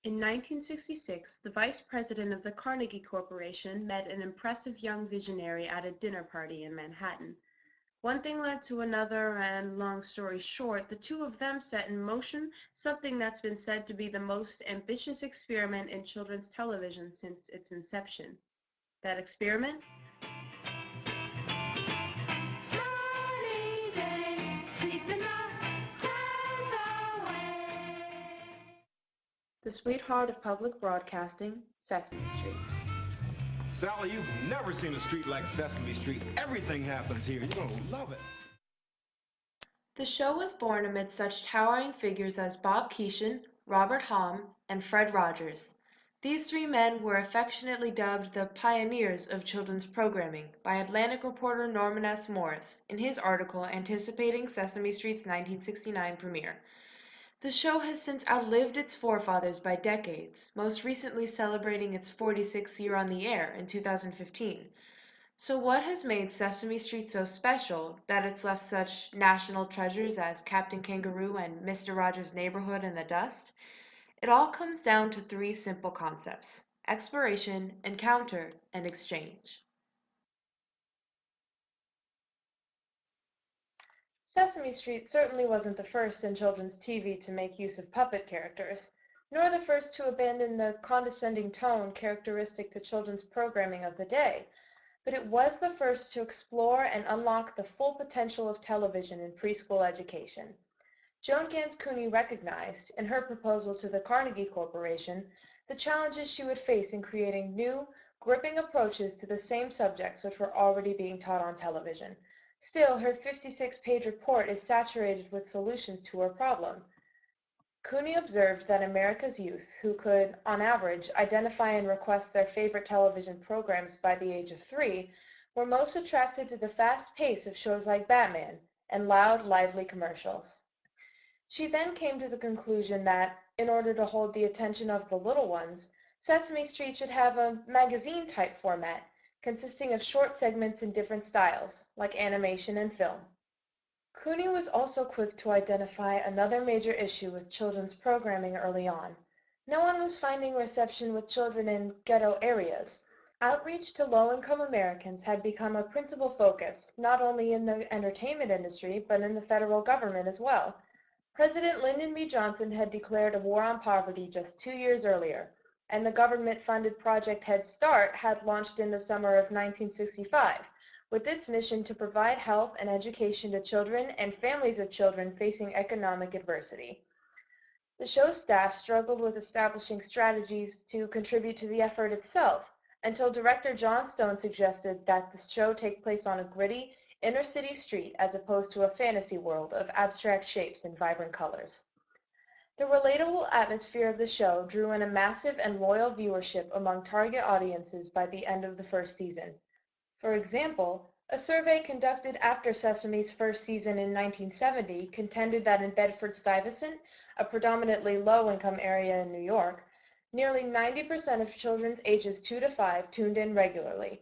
In 1966, the vice president of the Carnegie Corporation met an impressive young visionary at a dinner party in Manhattan. One thing led to another, and long story short, the two of them set in motion something that's been said to be the most ambitious experiment in children's television since its inception. That experiment? Sunny day, sleeping the clouds away. The sweetheart of public broadcasting, Sesame Street. Sally, you've never seen a street like Sesame Street. Everything happens here. You're gonna love it. The show was born amid such towering figures as Bob Keeshan, Robert Hamm, and Fred Rogers. These three men were affectionately dubbed the "pioneers of children's programming" by Atlantic reporter Norman S. Morris in his article anticipating Sesame Street's 1969 premiere. The show has since outlived its forefathers by decades, most recently celebrating its 46th year on the air in 2015. So what has made Sesame Street so special that it's left such national treasures as Captain Kangaroo and Mr. Rogers' Neighborhood in the dust? It all comes down to three simple concepts: exploration, encounter, and exchange. Sesame Street certainly wasn't the first in children's TV to make use of puppet characters, nor the first to abandon the condescending tone characteristic to children's programming of the day, but it was the first to explore and unlock the full potential of television in preschool education. Joan Gans Cooney recognized, in her proposal to the Carnegie Corporation, the challenges she would face in creating new, gripping approaches to the same subjects which were already being taught on television. Still, her 56-page report is saturated with solutions to her problem. Cooney observed that America's youth, who could, on average, identify and request their favorite television programs by the age of 3, were most attracted to the fast pace of shows like Batman and loud, lively commercials. She then came to the conclusion that, in order to hold the attention of the little ones, Sesame Street should have a magazine-type format consisting of short segments in different styles, like animation and film. Cooney was also quick to identify another major issue with children's programming early on. No one was finding reception with children in ghetto areas. Outreach to low-income Americans had become a principal focus, not only in the entertainment industry, but in the federal government as well. President Lyndon B. Johnson had declared a war on poverty just 2 years earlier, and the government-funded Project Head Start had launched in the summer of 1965, with its mission to provide health and education to children and families of children facing economic adversity. The show's staff struggled with establishing strategies to contribute to the effort itself, until director John Stone suggested that the show take place on a gritty, inner-city street as opposed to a fantasy world of abstract shapes and vibrant colors. The relatable atmosphere of the show drew in a massive and loyal viewership among target audiences by the end of the first season. For example, a survey conducted after Sesame's first season in 1970 contended that in Bedford-Stuyvesant, a predominantly low-income area in New York, nearly 90% of children ages 2 to 5 tuned in regularly.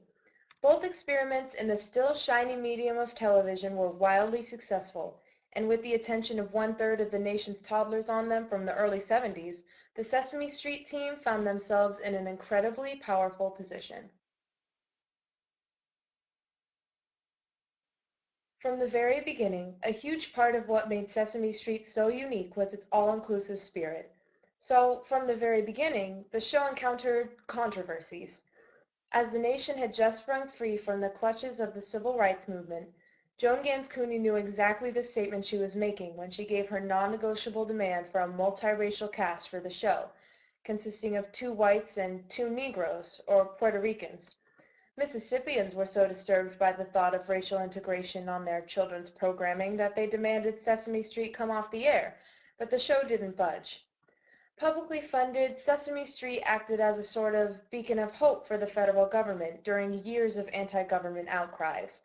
Both experiments in the still shiny medium of television were wildly successful, and with the attention of one-third of the nation's toddlers on them from the early 70s, the Sesame Street team found themselves in an incredibly powerful position. From the very beginning, a huge part of what made Sesame Street so unique was its all-inclusive spirit. So, from the very beginning, the show encountered controversies. As the nation had just sprung free from the clutches of the civil rights movement, Joan Gans Cooney knew exactly the statement she was making when she gave her non-negotiable demand for a multiracial cast for the show, consisting of 2 whites and 2 Negroes, or Puerto Ricans. Mississippians were so disturbed by the thought of racial integration on their children's programming that they demanded Sesame Street come off the air, but the show didn't budge. Publicly funded, Sesame Street acted as a sort of beacon of hope for the federal government during years of anti-government outcries.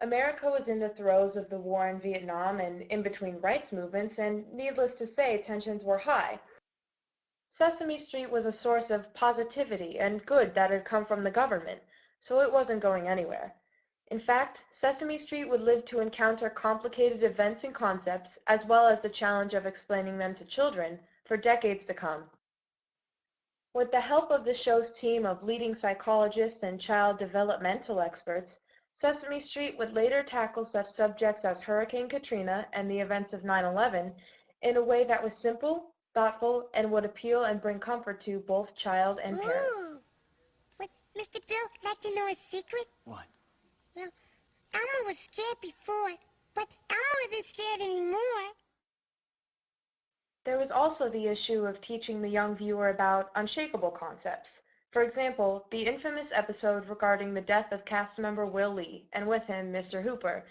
America was in the throes of the war in Vietnam and in between rights movements, and needless to say, tensions were high. Sesame Street was a source of positivity and good that had come from the government, so it wasn't going anywhere. In fact, Sesame Street would live to encounter complicated events and concepts, as well as the challenge of explaining them to children, for decades to come. With the help of the show's team of leading psychologists and child developmental experts, Sesame Street would later tackle such subjects as Hurricane Katrina and the events of 9/11 in a way that was simple, thoughtful, and would appeal and bring comfort to both child and parent. Ooh. But, Mr. Bill, like to know a secret? What? Well, Elmo was scared before, but Elmo isn't scared anymore. There was also the issue of teaching the young viewer about unshakable concepts. For example, the infamous episode regarding the death of cast member Will Lee, and with him Mr. Hooper,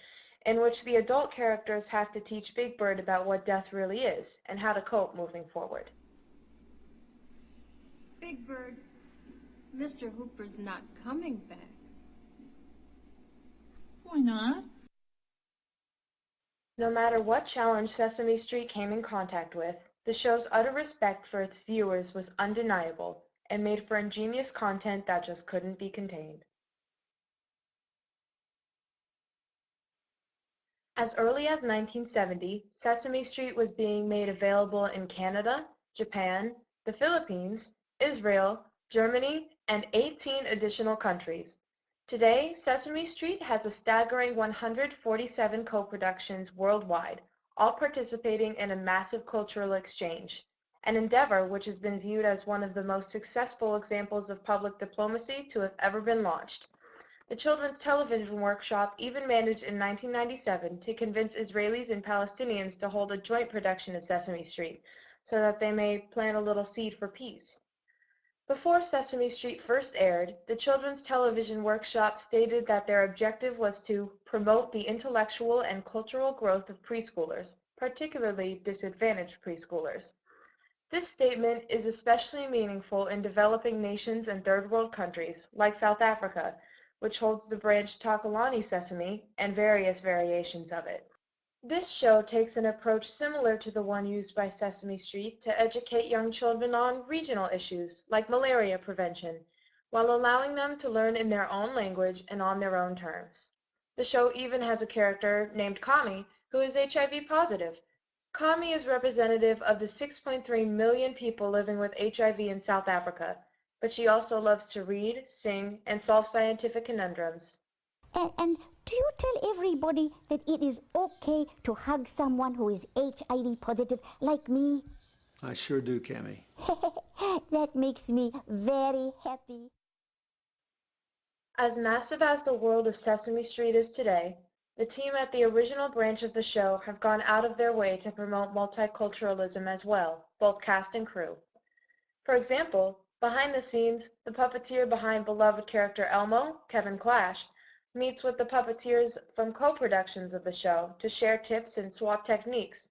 in which the adult characters have to teach Big Bird about what death really is and how to cope moving forward. Big Bird, Mr. Hooper's not coming back. Why not? No matter what challenge Sesame Street came in contact with, the show's utter respect for its viewers was undeniable and made for ingenious content that just couldn't be contained. As early as 1970, Sesame Street was being made available in Canada, Japan, the Philippines, Israel, Germany, and 18 additional countries. Today, Sesame Street has a staggering 147 co-productions worldwide, all participating in a massive cultural exchange, an endeavor which has been viewed as one of the most successful examples of public diplomacy to have ever been launched. The Children's Television Workshop even managed in 1997 to convince Israelis and Palestinians to hold a joint production of Sesame Street, so that they may plant a little seed for peace. Before Sesame Street first aired, the Children's Television Workshop stated that their objective was to promote the intellectual and cultural growth of preschoolers, particularly disadvantaged preschoolers. This statement is especially meaningful in developing nations and third world countries, like South Africa, which holds the branch Takalani Sesame and various variations of it. This show takes an approach similar to the one used by Sesame Street to educate young children on regional issues like malaria prevention, while allowing them to learn in their own language and on their own terms. The show even has a character named Kami who is HIV positive. Kami is representative of the 6.3 million people living with HIV in South Africa, but she also loves to read, sing, and solve scientific conundrums. And do you tell everybody that it is okay to hug someone who is HIV positive like me? I sure do, Cammy. That makes me very happy. As massive as the world of Sesame Street is today, the team at the original branch of the show have gone out of their way to promote multiculturalism as well, both cast and crew. For example, behind the scenes, the puppeteer behind beloved character Elmo, Kevin Clash, meets with the puppeteers from co-productions of the show to share tips and swap techniques.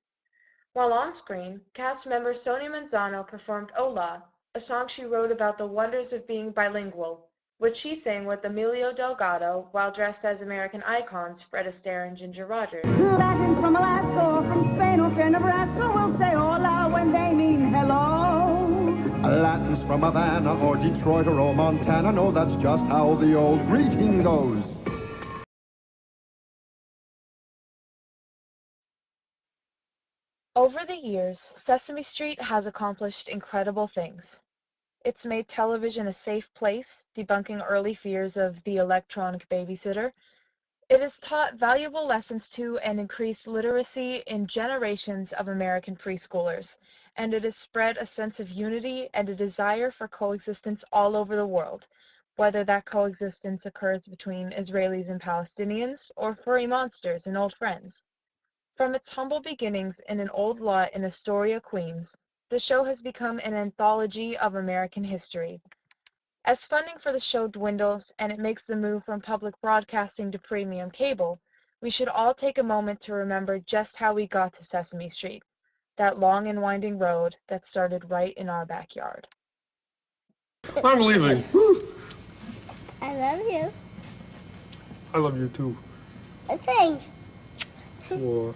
While on screen, cast member Sonia Manzano performed Hola, a song she wrote about the wonders of being bilingual, which she sang with Emilio Delgado while dressed as American icons Fred Astaire and Ginger Rogers. Latins from Alaska or from Spain or from Nebraska will say hola when they mean hello. Latins from Havana or Detroit or Montana know that's just how the old greeting goes. Over the years, Sesame Street has accomplished incredible things. It's made television a safe place, debunking early fears of the electronic babysitter. It has taught valuable lessons to and increased literacy in generations of American preschoolers, and it has spread a sense of unity and a desire for coexistence all over the world, whether that coexistence occurs between Israelis and Palestinians or furry monsters and old friends. From its humble beginnings in an old lot in Astoria, Queens, the show has become an anthology of American history. As funding for the show dwindles and it makes the move from public broadcasting to premium cable, we should all take a moment to remember just how we got to Sesame Street, that long and winding road that started right in our backyard. I'm leaving. I love you. I love you too. Thanks. War.